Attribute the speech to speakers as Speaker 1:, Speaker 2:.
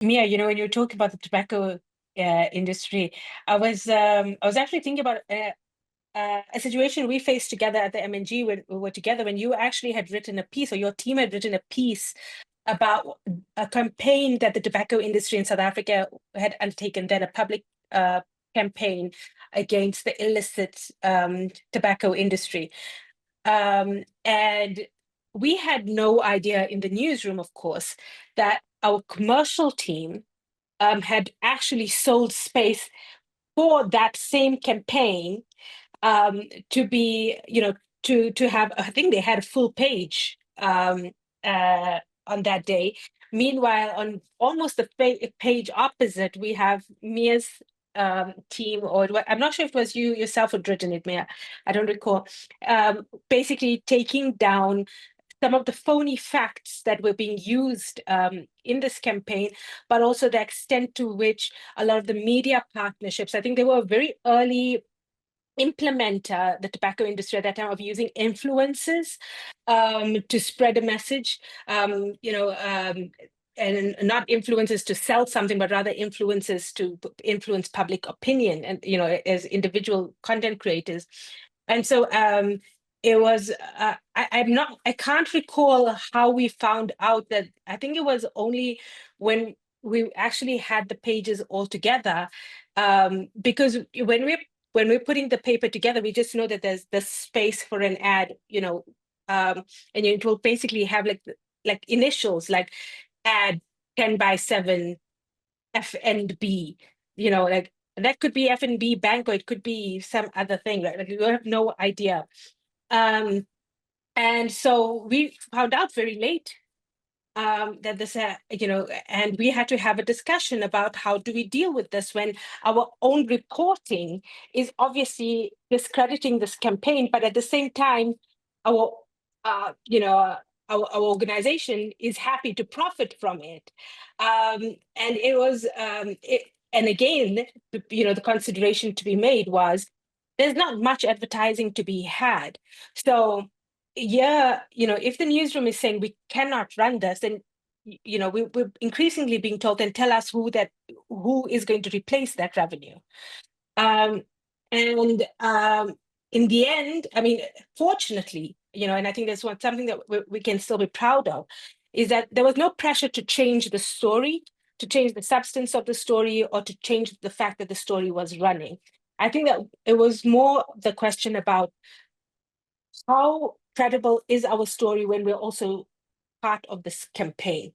Speaker 1: Mia, when you were talking about the tobacco industry, I was actually thinking about a situation we faced together at the MNG when we were together, when you actually had written a piece, or your team had written a piece about a campaign that the tobacco industry in South Africa had undertaken, then a public campaign against the illicit tobacco industry. And we had no idea in the newsroom, of course, that our commercial team had actually sold space for that same campaign, to be, to have, I think they had a full page on that day. Meanwhile, on almost the page opposite, we have Mia's team, or I'm not sure if it was you yourself who'd written it, Mia. I don't recall. Basically taking down some of the phony facts that were being used in this campaign, but also the extent to which a lot of the media partnerships, I think they were a very early implementer, the tobacco industry at that time, of using influencers to spread a message, and not influencers to sell something, but rather influencers to influence public opinion, and as individual content creators. And so it was I can't recall how we found out that. I think it was only when we actually had the pages all together, because when we're putting the paper together, we just know that there's the space for an ad, and it will basically have like initials, like ad 10 by 7 F and B, like that could be F and B Bank, or it could be some other thing, right? Like you have no idea. Um, and so we found out very late that this, and we had to have a discussion about how do we deal with this when our own reporting is obviously discrediting this campaign, but at the same time, our, our organization is happy to profit from it. And it was, and again, the consideration to be made was there's not much advertising to be had. So yeah, if the newsroom is saying we cannot run this, then we're increasingly being told, then tell us who is going to replace that revenue. Um, and in the end, I mean, fortunately, and I think that's something that we can still be proud of, is that there was no pressure to change the story, to change the substance of the story, or to change the fact that the story was running. I think that it was more the question about how credible is our story when we're also part of this campaign.